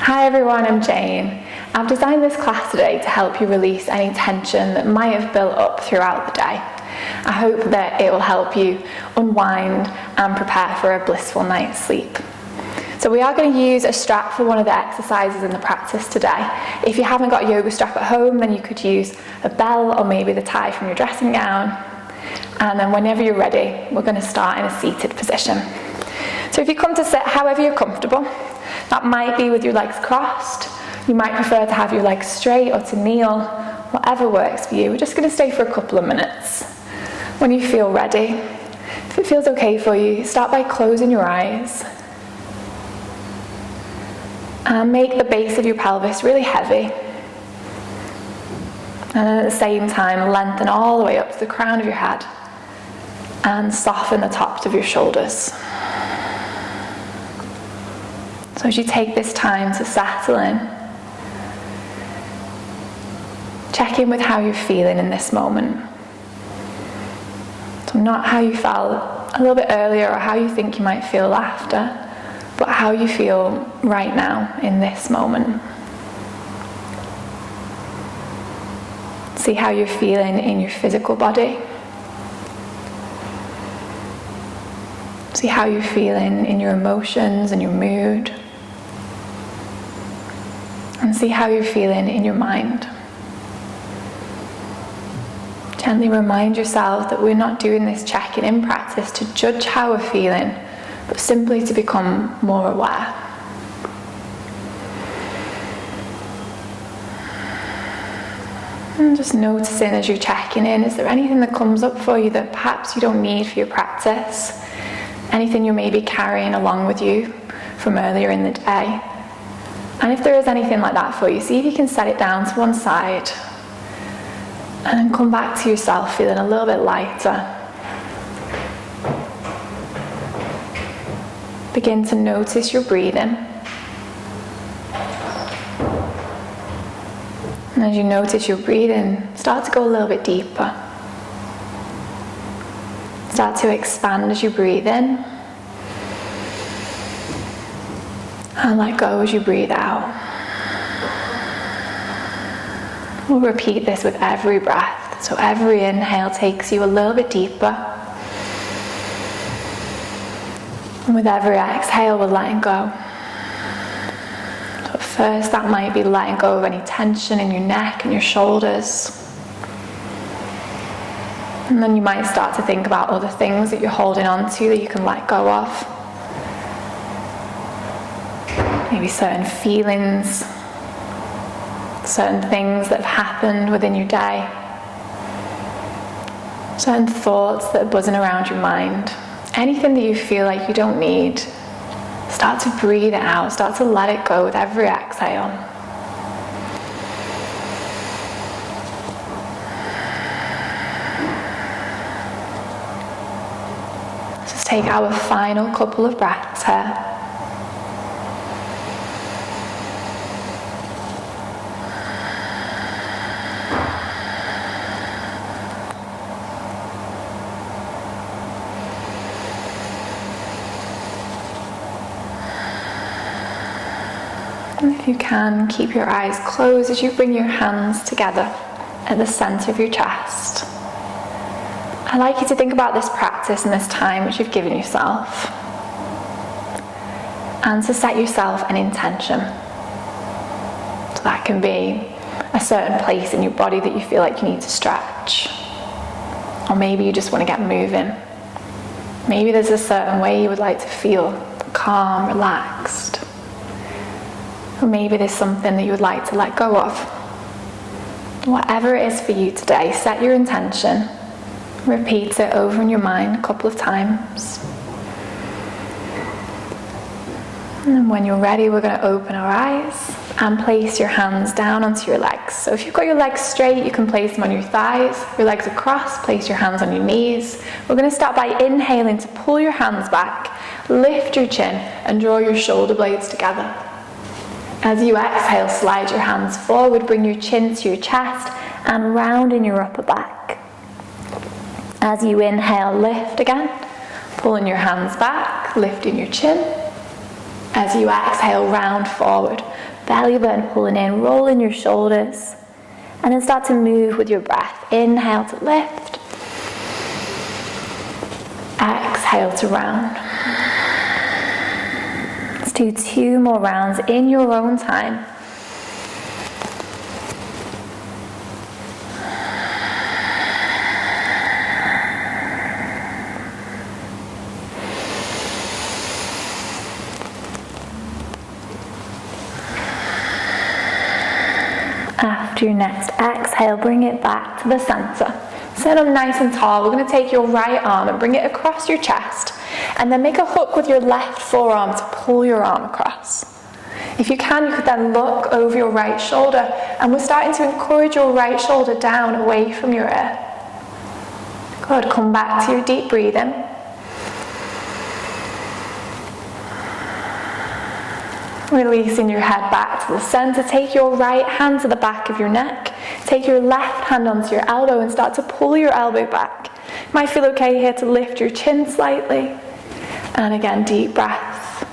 Hi everyone, I'm Jane. I've designed this class today to help you release any tension that might have built up throughout the day. I hope that it will help you unwind and prepare for a blissful night's sleep. So we are going to use a strap for one of the exercises in the practice today. If you haven't got a yoga strap at home, then you could use a bell or maybe the tie from your dressing gown. And then whenever you're ready, we're going to start in a seated position. So if you come to sit however you're comfortable, that might be with your legs crossed. You might prefer to have your legs straight or to kneel, whatever works for you. We're just going to stay for a couple of minutes. When you feel ready, if it feels okay for you, start by closing your eyes. And make the base of your pelvis really heavy. And then at the same time, lengthen all the way up to the crown of your head and soften the tops of your shoulders. So as you take this time to settle in, check in with how you're feeling in this moment. So not how you felt a little bit earlier or how you think you might feel after, but how you feel right now in this moment. See how you're feeling in your physical body. See how you're feeling in your emotions and your mood. And see how you're feeling in your mind. Gently remind yourself that we're not doing this check-in practice to judge how we're feeling, but simply to become more aware. And just noticing as you're checking in, is there anything that comes up for you that perhaps you don't need for your practice? Anything you're maybe carrying along with you from earlier in the day? And if there is anything like that for you, see if you can set it down to one side and then come back to yourself feeling a little bit lighter. Begin to notice your breathing. And as you notice your breathing, start to go a little bit deeper. Start to expand as you breathe in. And let go as you breathe out. We'll repeat this with every breath. So every inhale takes you a little bit deeper. And with every exhale, we're letting go. So at first, that might be letting go of any tension in your neck and your shoulders. And then you might start to think about other things that you're holding on to that you can let go of. Maybe certain feelings, certain things that have happened within your day, certain thoughts that are buzzing around your mind. Anything that you feel like you don't need, start to breathe it out, start to let it go with every exhale. Just take our final couple of breaths here. And if you can, keep your eyes closed as you bring your hands together at the center of your chest. I'd like you to think about this practice and this time which you've given yourself, and to set yourself an intention. So that can be a certain place in your body that you feel like you need to stretch, or maybe you just want to get moving. Maybe there's a certain way you would like to feel calm, relaxed. Or maybe there's something that you would like to let go of. Whatever it is for you today, set your intention. Repeat it over in your mind a couple of times. And then when you're ready, we're going to open our eyes and place your hands down onto your legs. So if you've got your legs straight, you can place them on your thighs. If your legs are crossed, place your hands on your knees. We're going to start by inhaling to pull your hands back, lift your chin, and draw your shoulder blades together. As you exhale, slide your hands forward, bring your chin to your chest and round in your upper back. As you inhale, lift again, pulling your hands back, lifting your chin. As you exhale, round forward, belly button pulling in, rolling your shoulders, and then start to move with your breath. Inhale to lift, exhale to round. Let's do 2 more rounds in your own time. After your next exhale, bring it back to the center. Sit up nice and tall. We're going to take your right arm and bring it across your chest, and then make a hook with your left forearm to pull your arm across. If you can, you could then look over your right shoulder, and we're starting to encourage your right shoulder down away from your ear. Good. Come back to your deep breathing. Releasing your head back to the center. Take your right hand to the back of your neck. Take your left hand onto your elbow and start to pull your elbow back. You might feel okay here to lift your chin slightly. And again, deep breath.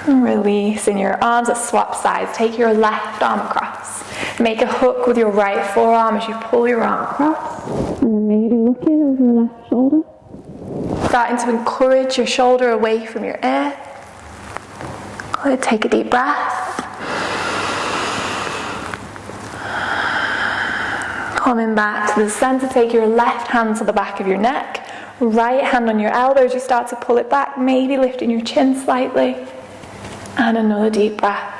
And releasing your arms at swap sides. Take your left arm across. Make a hook with your right forearm as you pull your arm across. And then maybe looking over your left shoulder. Starting to encourage your shoulder away from your ear. Good. Take a deep breath. Coming back to the center, take your left hand to the back of your neck. Right hand on your elbow as you start to pull it back, maybe lifting your chin slightly. And another deep breath.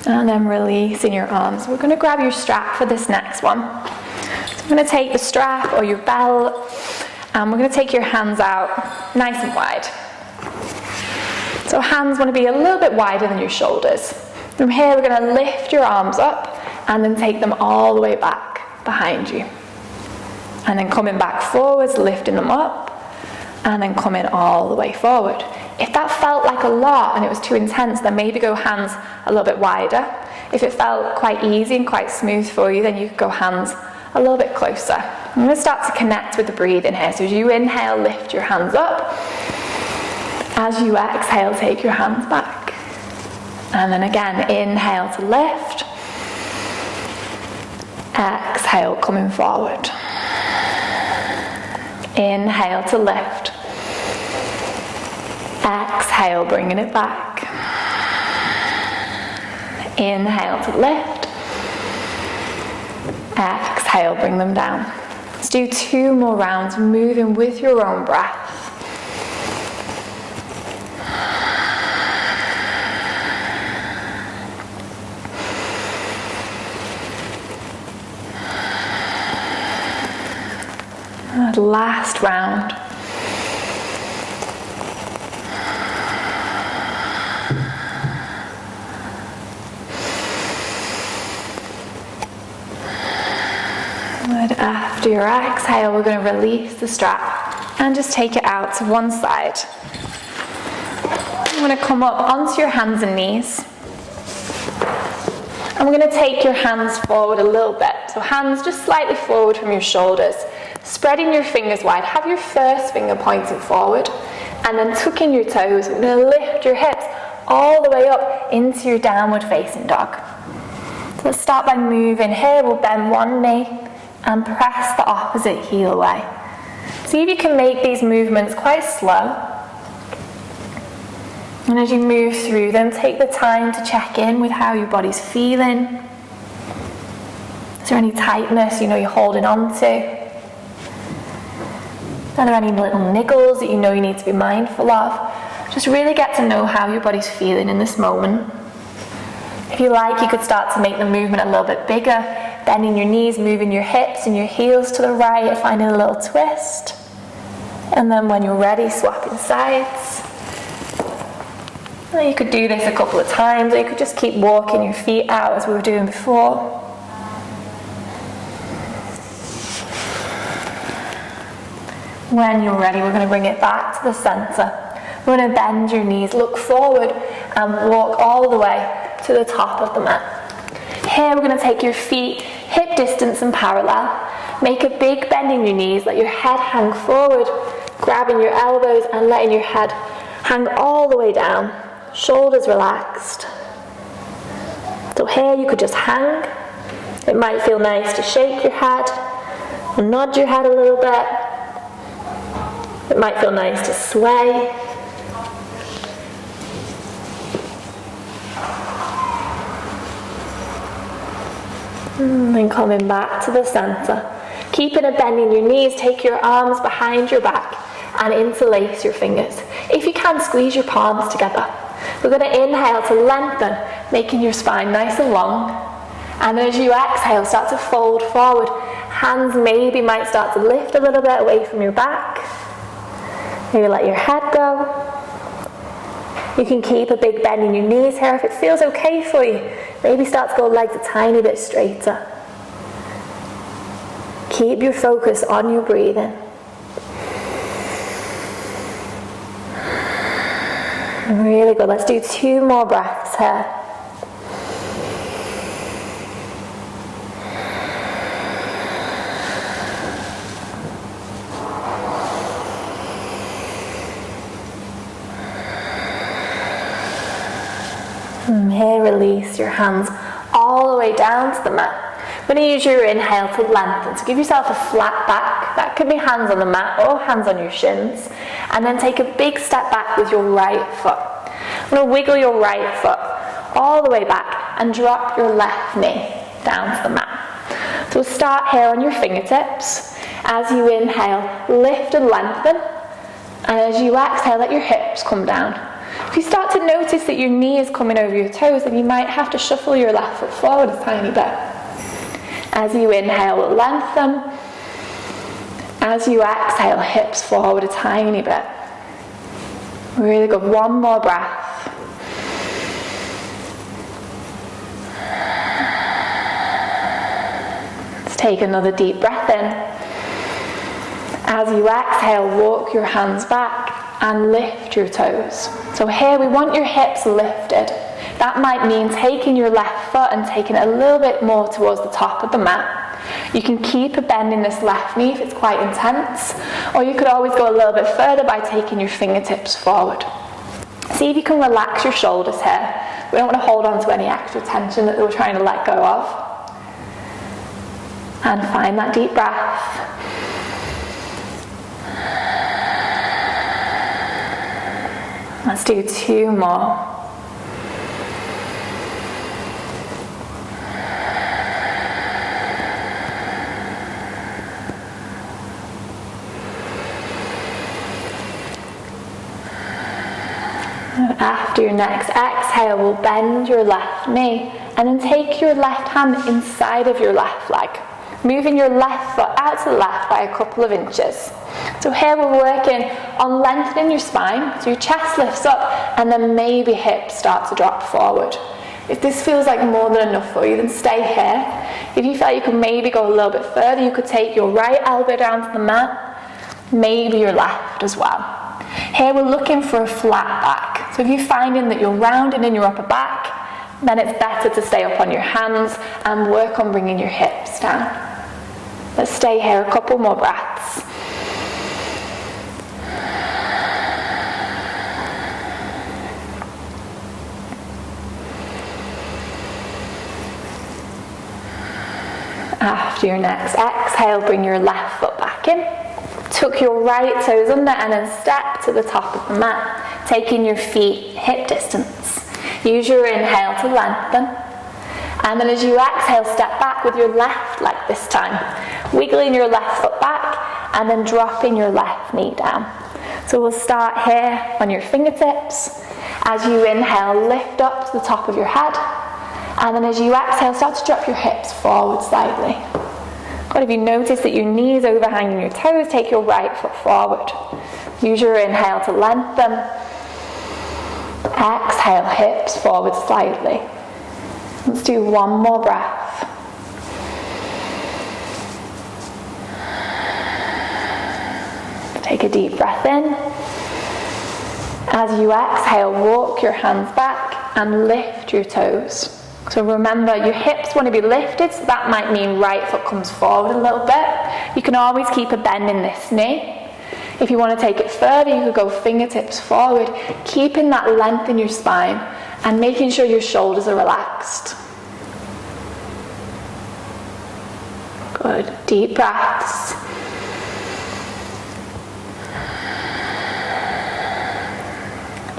And then releasing your arms. We're going to grab your strap for this next one. So I'm going to take the strap or your belt, and we're going to take your hands out nice and wide. So hands want to be a little bit wider than your shoulders. From here, we're going to lift your arms up and then take them all the way back behind you. And then coming back forwards, lifting them up, and then coming all the way forward. If that felt like a lot and it was too intense, then maybe go hands a little bit wider. If it felt quite easy and quite smooth for you, then you could go hands a little bit closer. I'm going to start to connect with the breathing here. So as you inhale, lift your hands up. As you exhale, take your hands back. And then again, inhale to lift. Exhale, coming forward. Inhale to lift. Exhale, bringing it back. Inhale to lift. Exhale, bring them down. Let's do 2 more rounds, moving with your own breath. And last round. Good. After your exhale, we're going to release the strap and just take it out to one side. I'm going to come up onto your hands and knees. And we're going to take your hands forward a little bit. So hands just slightly forward from your shoulders. Spreading your fingers wide. Have your first finger pointing forward. And then tucking your toes. We're going to lift your hips all the way up into your downward facing dog. So let's start by moving. Here we'll bend one knee and press the opposite heel away. See if you can make these movements quite slow. And as you move through them, take the time to check in with how your body's feeling. Is there any tightness you know you're holding on to? Are there any little niggles that you know you need to be mindful of? Just really get to know how your body's feeling in this moment. If you like, you could start to make the movement a little bit bigger, bending your knees, moving your hips and your heels to the right, finding a little twist. And then when you're ready, swapping sides. Well, you could do this a couple of times, or you could just keep walking your feet out as we were doing before. When you're ready, we're going to bring it back to the center. We're going to bend your knees, look forward, and walk all the way to the top of the mat. Here we're going to take your feet Hip distance and parallel. Make a big bend in your knees, let your head hang forward, grabbing your elbows and letting your head hang all the way down. Shoulders relaxed. So here you could just hang. It might feel nice to shake your head, nod your head a little bit. It might feel nice to sway. And then coming back to the center. Keeping a bend in your knees, take your arms behind your back and interlace your fingers. If you can, squeeze your palms together. We're going to inhale to lengthen, making your spine nice and long. And then as you exhale, start to fold forward. Hands maybe might start to lift a little bit away from your back. Maybe let your head go. You can keep a big bend in your knees here if it feels okay for you. Maybe start to go legs a tiny bit straighter. Keep your focus on your breathing. Really good. Let's do 2 more breaths here. And here, release your hands all the way down to the mat. We're going to use your inhale to lengthen. So give yourself a flat back. That could be hands on the mat or hands on your shins. And then take a big step back with your right foot. I'm going to wiggle your right foot all the way back and drop your left knee down to the mat. So we'll start here on your fingertips. As you inhale, lift and lengthen. And as you exhale, let your hips come down. If you start to notice that your knee is coming over your toes, then you might have to shuffle your left foot forward a tiny bit. As you inhale, lengthen. As you exhale, hips forward a tiny bit. Really good. 1 more breath. Let's take another deep breath in. As you exhale, walk your hands back and lift your toes. So here we want your hips lifted. That might mean taking your left foot and taking it a little bit more towards the top of the mat. You can keep a bend in this left knee if it's quite intense, or you could always go a little bit further by taking your fingertips forward. See if you can relax your shoulders here. We don't want to hold on to any extra tension that we're trying to let go of. And find that deep breath. Let's do 2 more. After your next exhale, we'll bend your left knee and then take your left hand inside of your left leg, moving your left foot out to the left by a couple of inches. So here we're working on lengthening your spine, so your chest lifts up and then maybe hips start to drop forward. If this feels like more than enough for you, then stay here. If you felt you could maybe go a little bit further, you could take your right elbow down to the mat, maybe your left as well. Here we're looking for a flat back. So if you're finding that you're rounding in your upper back, then it's better to stay up on your hands and work on bringing your hips down. Let's stay here a couple more breaths. After your next exhale, bring your left foot back in. Tuck your right toes under and then step to the top of the mat, taking your feet hip distance. Use your inhale to lengthen. And then as you exhale, step back with your left leg this time. Wiggling your left foot back and then dropping your left knee down. So we'll start here on your fingertips. As you inhale, lift up to the top of your head. And then as you exhale, start to drop your hips forward slightly. But if you notice that your knees overhanging your toes, take your right foot forward. Use your inhale to lengthen. Exhale, hips forward slightly. Let's do 1 more breath. Take a deep breath in. As you exhale, walk your hands back and lift your toes. So remember, your hips want to be lifted, so that might mean right foot comes forward a little bit. You can always keep a bend in this knee. If you want to take it further, you could go fingertips forward, keeping that length in your spine and making sure your shoulders are relaxed. Good. Deep breaths.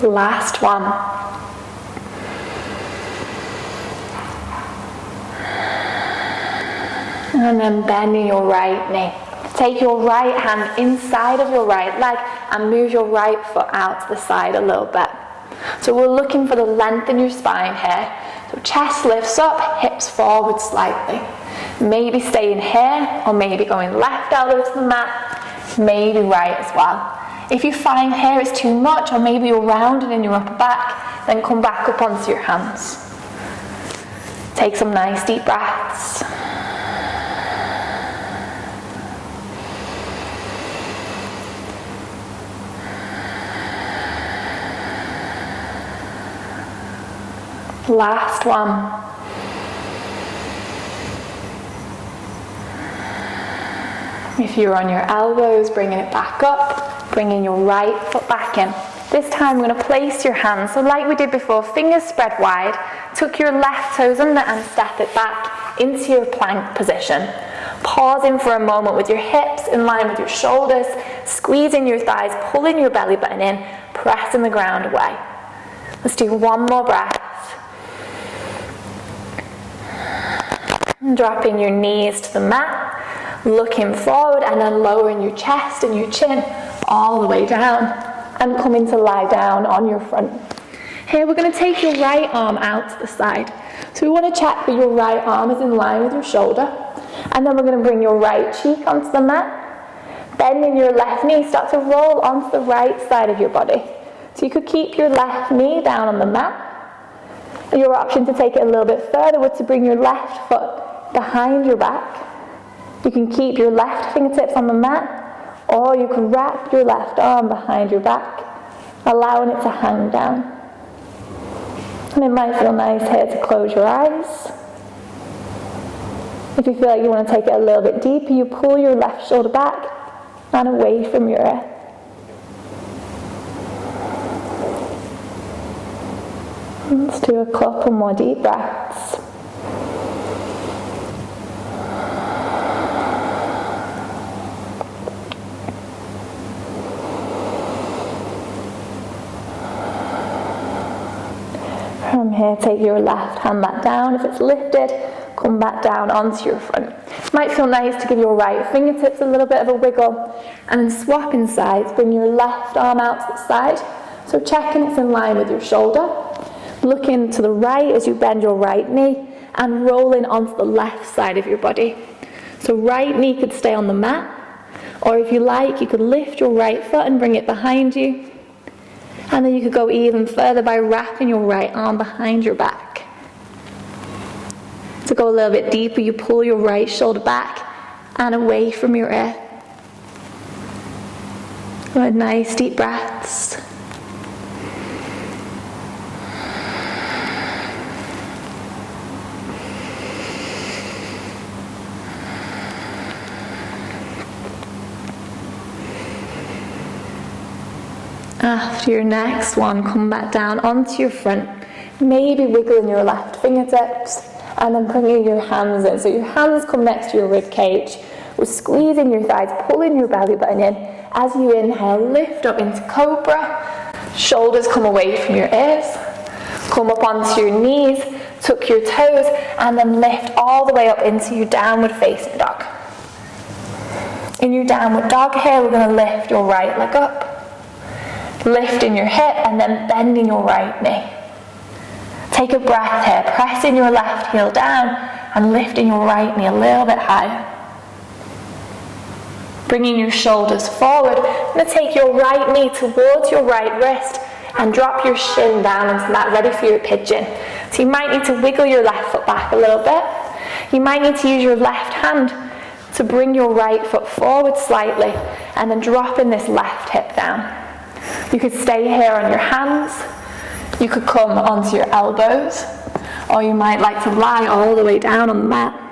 Last one. And then bending your right knee. Take your right hand inside of your right leg and move your right foot out to the side a little bit. So we're looking for the length in your spine here. So chest lifts up, hips forward slightly. Maybe staying here, or maybe going left elbow to the mat, maybe right as well. If you find here is too much, or maybe you're rounded in your upper back, then come back up onto your hands. Take some nice deep breaths. Last one. If you're on your elbows, bringing it back up, bringing your right foot back in. This time we're going to place your hands, so like we did before, fingers spread wide, tuck your left toes under and step it back into your plank position. Pausing for a moment with your hips in line with your shoulders, squeezing your thighs, pulling your belly button in, pressing the ground away. Let's do one more breath. Dropping your knees to the mat, looking forward and then lowering your chest and your chin all the way down and coming to lie down on your front. Here we're going to take your right arm out to the side. So we want to check that your right arm is in line with your shoulder, and then we're going to bring your right cheek onto the mat, bending your left knee, start to roll onto the right side of your body. So you could keep your left knee down on the mat. Your option to take it a little bit further would to bring your left foot behind your back. You can keep your left fingertips on the mat, or you can wrap your left arm behind your back, allowing it to hang down. And it might feel nice here to close your eyes. If you feel like you want to take it a little bit deeper, you pull your left shoulder back and away from your ear. Let's do a couple more deep breaths. From here, take your left hand back down. If it's lifted, come back down onto your front. Might feel nice to give your right fingertips a little bit of a wiggle, and then swapping sides, bring your left arm out to the side. So checking it's in line with your shoulder. Looking to the right as you bend your right knee and rolling onto the left side of your body. So right knee could stay on the mat, or if you like, you could lift your right foot and bring it behind you. And then you could go even further by wrapping your right arm behind your back. To go a little bit deeper, you pull your right shoulder back and away from your ear. Good, nice deep breaths. After your next one, come back down onto your front, maybe wiggling your left fingertips and then bringing your hands in. So your hands come next to your rib cage. We're squeezing your thighs, pulling your belly button in. As you inhale, lift up into cobra. Shoulders come away from your ears. Come up onto your knees, tuck your toes, and then lift all the way up into your downward facing dog. In your downward dog here, we're going to lift your right leg up. Lifting your hip and then bending your right knee. Take a breath here, pressing your left heel down and lifting your right knee a little bit higher. Bringing your shoulders forward. I'm going to take your right knee towards your right wrist and drop your shin down into that, ready for your pigeon. So you might need to wiggle your left foot back a little bit. You might need to use your left hand to bring your right foot forward slightly and then dropping this left hip down. You could stay here on your hands, you could come onto your elbows, or you might like to lie all the way down on the mat.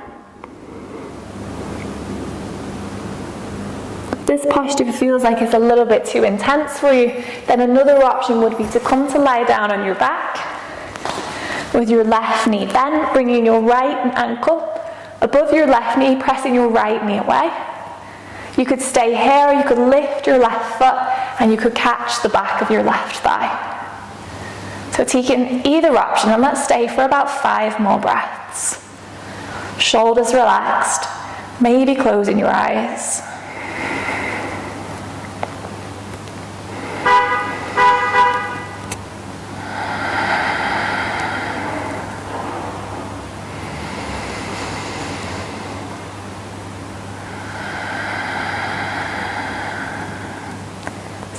This posture feels like it's a little bit too intense for you, then another option would be to come to lie down on your back with your left knee bent, bringing your right ankle above your left knee, pressing your right knee away. You could stay here, or you could lift your left foot and you could catch the back of your left thigh. So taking either option, and let's stay for about 5 more breaths. Shoulders relaxed, maybe closing your eyes.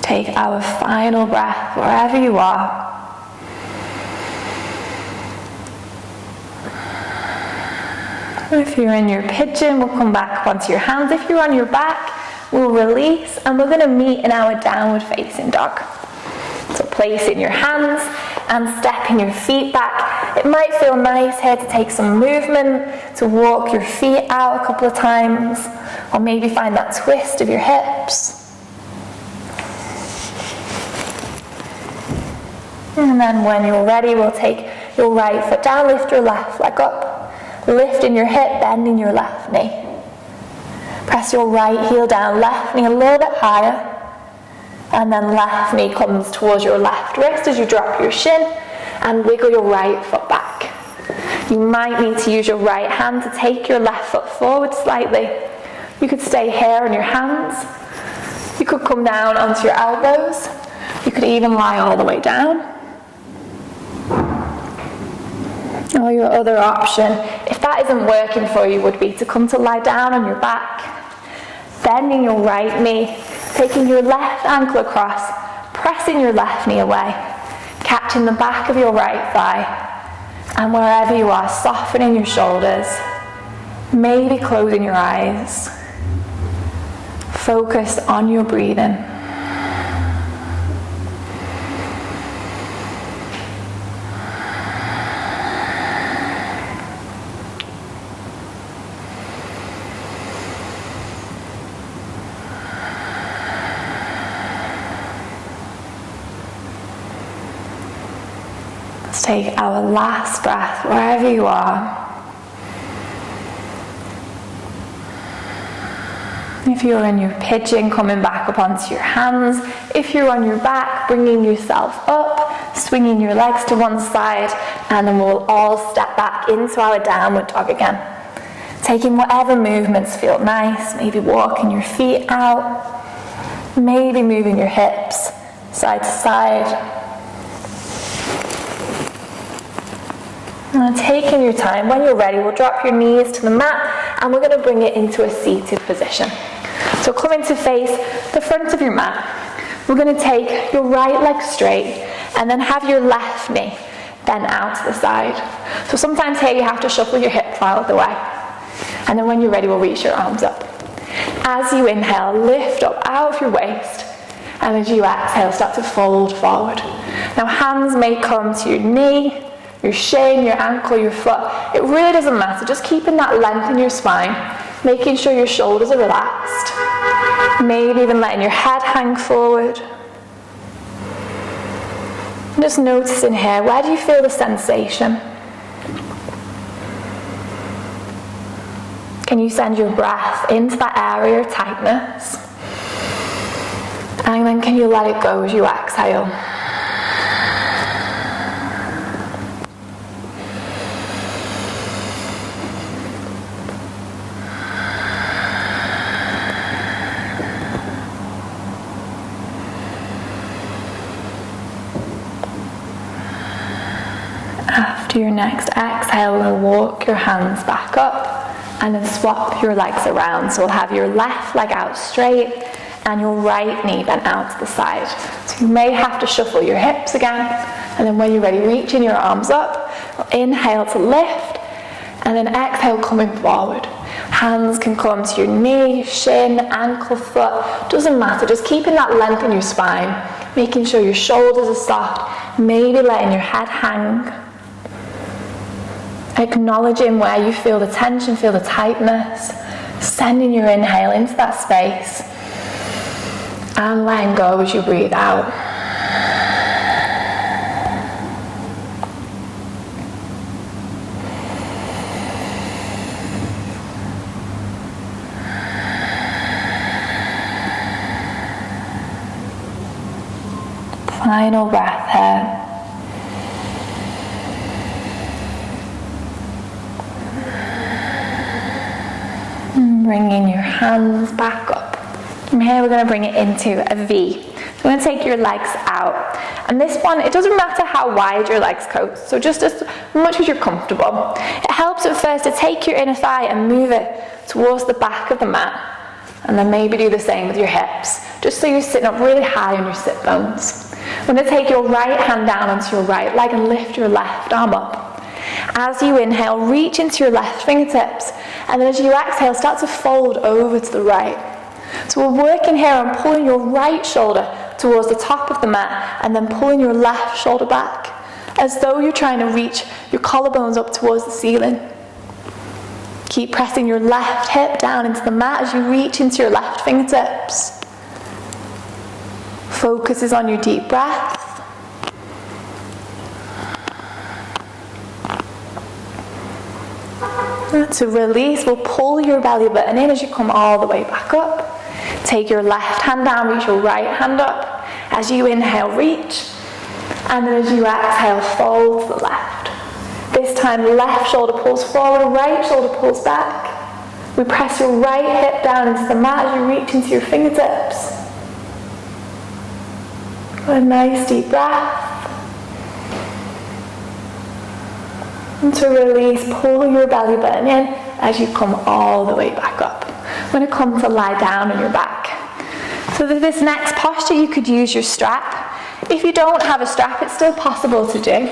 Take our final breath wherever you are. If you're in your pigeon, we'll come back onto your hands. If you're on your back, we'll release, and we're going to meet in our downward facing dog. So placing your hands and stepping your feet back. It might feel nice here to take some movement, to walk your feet out a couple of times, or maybe find that twist of your hips. And then when you're ready, we'll take your right foot down, lift your left leg up, lifting your hip, bending your left knee. Press your right heel down, left knee a little bit higher, and then left knee comes towards your left wrist as you drop your shin, and wiggle your right foot back. You might need to use your right hand to take your left foot forward slightly. You could stay here on your hands. You could come down onto your elbows. You could even lie all the way down. Or your other option, if that isn't working for you, would be to come to lie down on your back, bending your right knee, taking your left ankle across, pressing your left knee away, catching the back of your right thigh, and wherever you are, softening your shoulders, maybe closing your eyes. Focus on your breathing. Take our last breath wherever you are. If you're in your pigeon, coming back up onto your hands. If you're on your back, bringing yourself up, swinging your legs to one side, and then we'll all step back into our downward dog again. Taking whatever movements feel nice, maybe walking your feet out, maybe moving your hips side to side. And taking your time, when you're ready, we'll drop your knees to the mat and we're going to bring it into a seated position. So coming to face the front of your mat, we're going to take your right leg straight and then have your left knee bent out to the side. So sometimes here you have to shuffle your hips out of the way. And then when you're ready, we'll reach your arms up. As you inhale, lift up out of your waist, and as you exhale, start to fold forward. Now hands may come to your knee, your shin, your ankle, your foot. It really doesn't matter. Just keeping that length in your spine, making sure your shoulders are relaxed. Maybe even letting your head hang forward. Just noticing here, where do you feel the sensation? Can you send your breath into that area of tightness? And then can you let it go as you exhale? After your next exhale, we'll walk your hands back up and then swap your legs around. So we'll have your left leg out straight and your right knee bent out to the side. So you may have to shuffle your hips again, and then when you're ready, reaching your arms up. We'll inhale to lift, and then exhale, coming forward. Hands can come to your knee, shin, ankle, foot, doesn't matter. Just keeping that length in your spine, making sure your shoulders are soft, maybe letting your head hang. Acknowledging where you feel the tension, feel the tightness, sending your inhale into that space, and letting go as you breathe out. Final breath here. Bringing your hands back up. From here we're going to bring it into a V. So we're going to take your legs out. And this one, it doesn't matter how wide your legs go, so just as much as you're comfortable. It helps at first to take your inner thigh and move it towards the back of the mat. And then maybe do the same with your hips, just so you're sitting up really high on your sit bones. We're going to take your right hand down onto your right leg and lift your left arm up. As you inhale, reach into your left fingertips, and then as you exhale, start to fold over to the right. So we're working here on pulling your right shoulder towards the top of the mat, and then pulling your left shoulder back, as though you're trying to reach your collarbones up towards the ceiling. Keep pressing your left hip down into the mat as you reach into your left fingertips. Focus is on your deep breath. To release, we'll pull your belly button in as you come all the way back up. Take your left hand down, reach your right hand up. As you inhale, reach. And then as you exhale, fold to the left. This time, left shoulder pulls forward, right shoulder pulls back. We press your right hip down into the mat as you reach into your fingertips. A nice deep breath. And to release, pull your belly button in as you come all the way back up. We're going to come to lie down on your back. So for this next posture, you could use your strap. If you don't have a strap, it's still possible to do.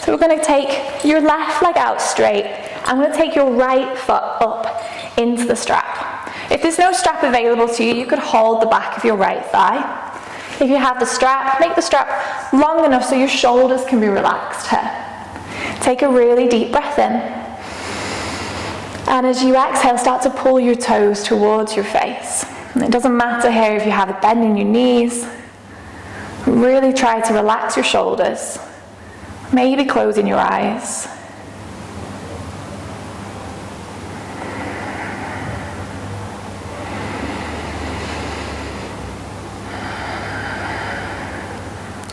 So we're going to take your left leg out straight. I'm going to take your right foot up into the strap. If there's no strap available to you, you could hold the back of your right thigh. If you have the strap, make the strap long enough so your shoulders can be relaxed here. Take a really deep breath in. And as you exhale, start to pull your toes towards your face. And it doesn't matter here if you have a bend in your knees. Really try to relax your shoulders. Maybe closing your eyes.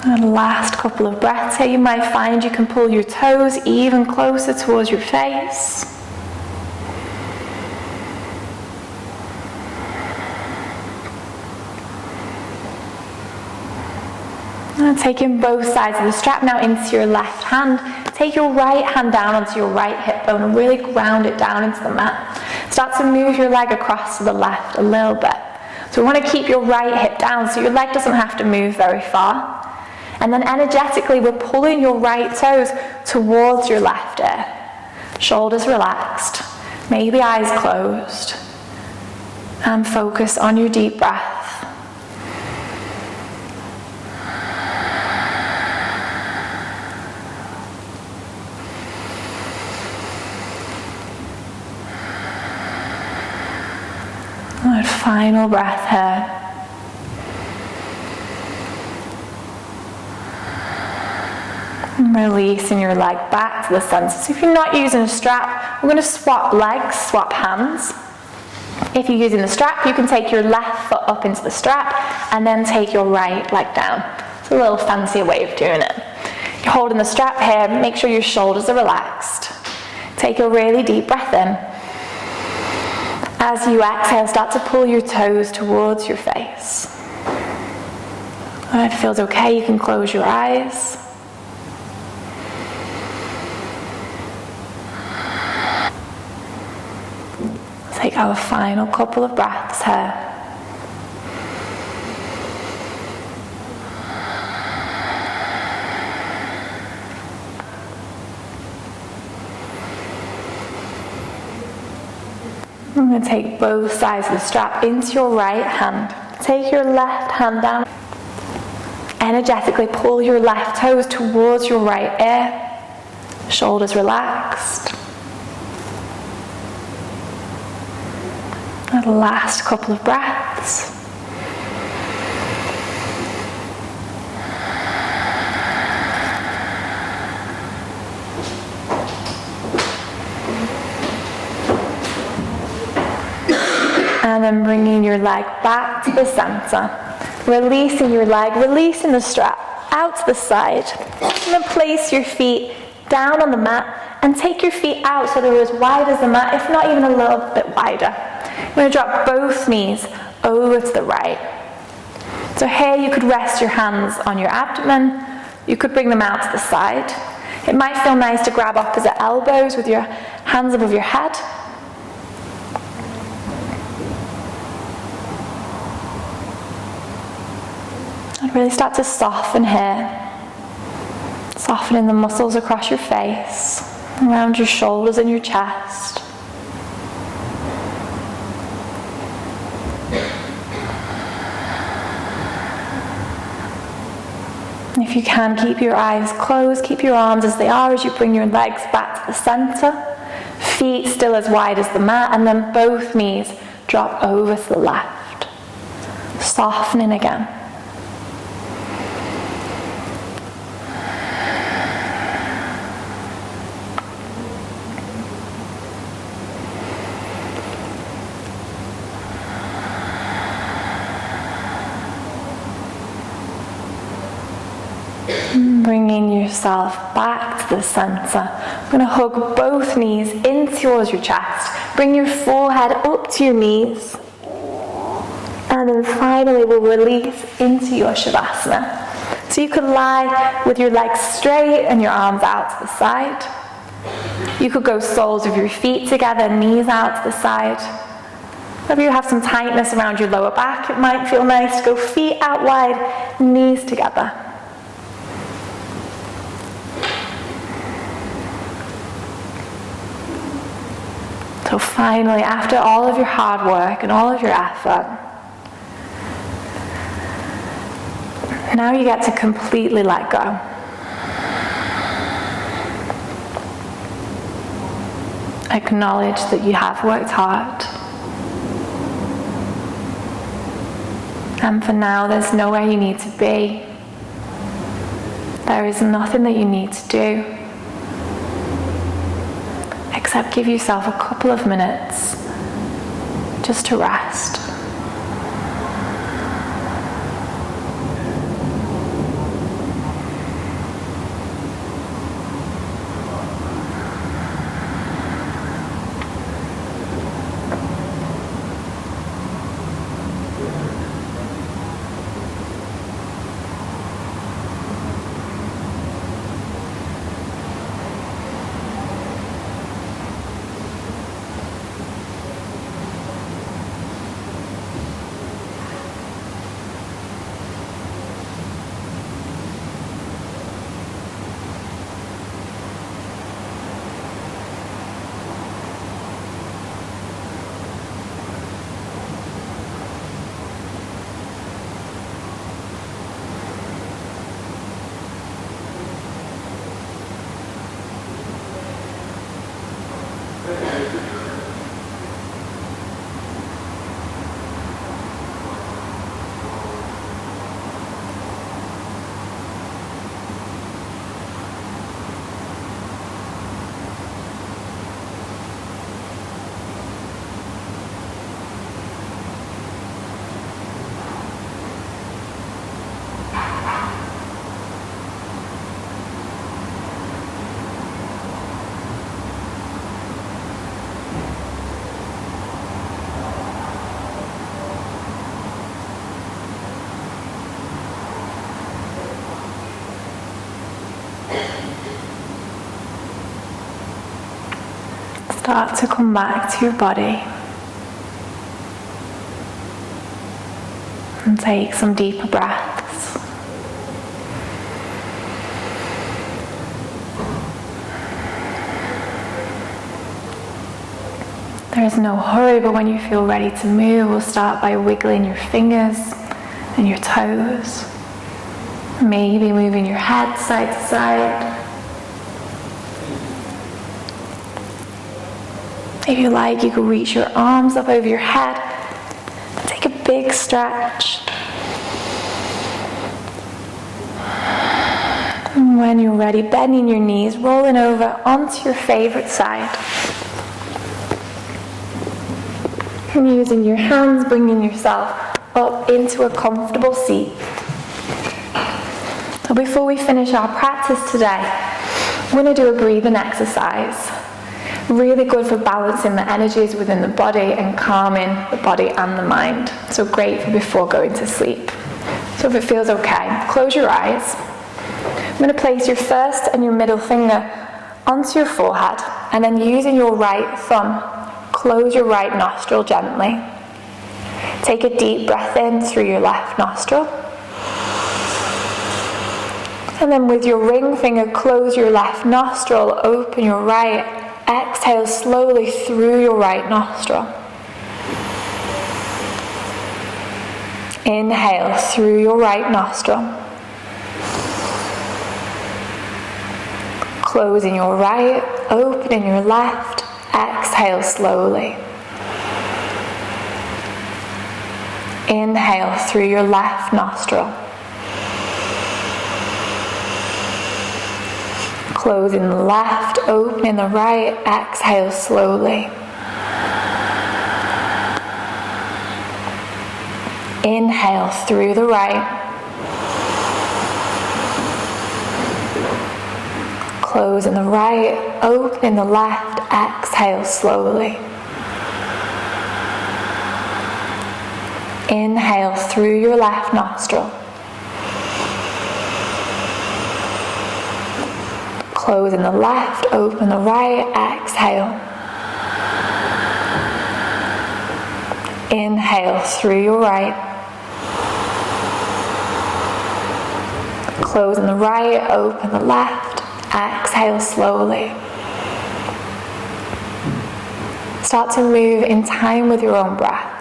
And last couple of breaths here, you might find you can pull your toes even closer towards your face. And taking both sides of the strap now into your left hand. Take your right hand down onto your right hip bone and really ground it down into the mat. Start to move your leg across to the left a little bit. So we want to keep your right hip down so your leg doesn't have to move very far. And then energetically, we're pulling your right toes towards your left ear. Shoulders relaxed, maybe eyes closed. And focus on your deep breath. And final breath here. Releasing your leg back to the center. So if you're not using a strap, we're going to swap legs, swap hands. If you're using the strap, you can take your left foot up into the strap and then take your right leg down. It's a little fancier way of doing it. You're holding the strap here, make sure your shoulders are relaxed. Take a really deep breath in. As you exhale, start to pull your toes towards your face. When it feels okay, you can close your eyes. Take our final couple of breaths here. I'm going to take both sides of the strap into your right hand. Take your left hand down. Energetically pull your left toes towards your right ear. Shoulders relaxed. The last couple of breaths. And then bringing your leg back to the center. Releasing your leg, releasing the strap out to the side. And then place your feet down on the mat and take your feet out so they're as wide as the mat, if not even a little bit wider. You're going to drop both knees over to the right. So here you could rest your hands on your abdomen. You could bring them out to the side. It might feel nice to grab opposite elbows with your hands above your head. And really start to soften here. Softening the muscles across your face, around your shoulders and your chest. And if you can, keep your eyes closed, keep your arms as they are as you bring your legs back to the center. Feet still as wide as the mat, and then both knees drop over to the left. Softening again. Bringing yourself back to the center. I'm going to hug both knees in towards your chest. Bring your forehead up to your knees. And then finally we'll release into your Shavasana. So you could lie with your legs straight and your arms out to the side. You could go soles of your feet together, knees out to the side. Maybe you have some tightness around your lower back. It might feel nice to go feet out wide, knees together. So finally, after all of your hard work and all of your effort, now you get to completely let go. Acknowledge that you have worked hard. And for now, there's nowhere you need to be. There is nothing that you need to do. Except give yourself a couple of minutes just to rest. Start to come back to your body and take some deeper breaths. There is no hurry, but when you feel ready to move, we'll start by wiggling your fingers and your toes. Maybe moving your head side to side. If you like, you can reach your arms up over your head. Take a big stretch. And when you're ready, bending your knees, rolling over onto your favorite side. And using your hands, bringing yourself up into a comfortable seat. So before we finish our practice today, we're going to do a breathing exercise. Really good for balancing the energies within the body and calming the body and the mind. So great for before going to sleep. So if it feels okay, close your eyes. I'm going to place your first and your middle finger onto your forehead, and then using your right thumb, close your right nostril gently. Take a deep breath in through your left nostril. And then with your ring finger, close your left nostril, open your right. Exhale slowly through your right nostril. Inhale through your right nostril. Closing your right, opening your left. Exhale slowly. Inhale through your left nostril. Closing the left, opening the right. Exhale slowly. Inhale through the right. Closing the right, opening the left. Exhale slowly. Inhale through your left nostril. Closing the left, open the right. Exhale. Inhale through your right. Closing the right, open the left. Exhale slowly. Start to move in time with your own breath.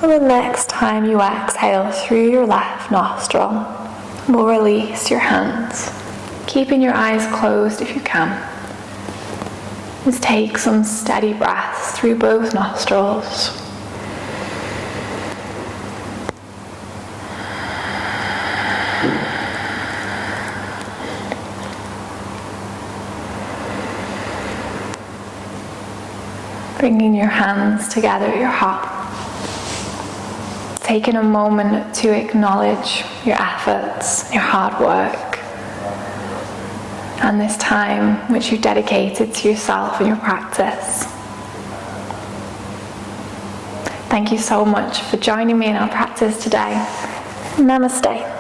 The next time you exhale through your left nostril, we'll release your hands, keeping your eyes closed if you can. Just take some steady breaths through both nostrils. Bringing your hands together at your heart. Taking a moment to acknowledge your efforts, your hard work, and this time which you've dedicated to yourself and your practice. Thank you so much for joining me in our practice today. Namaste.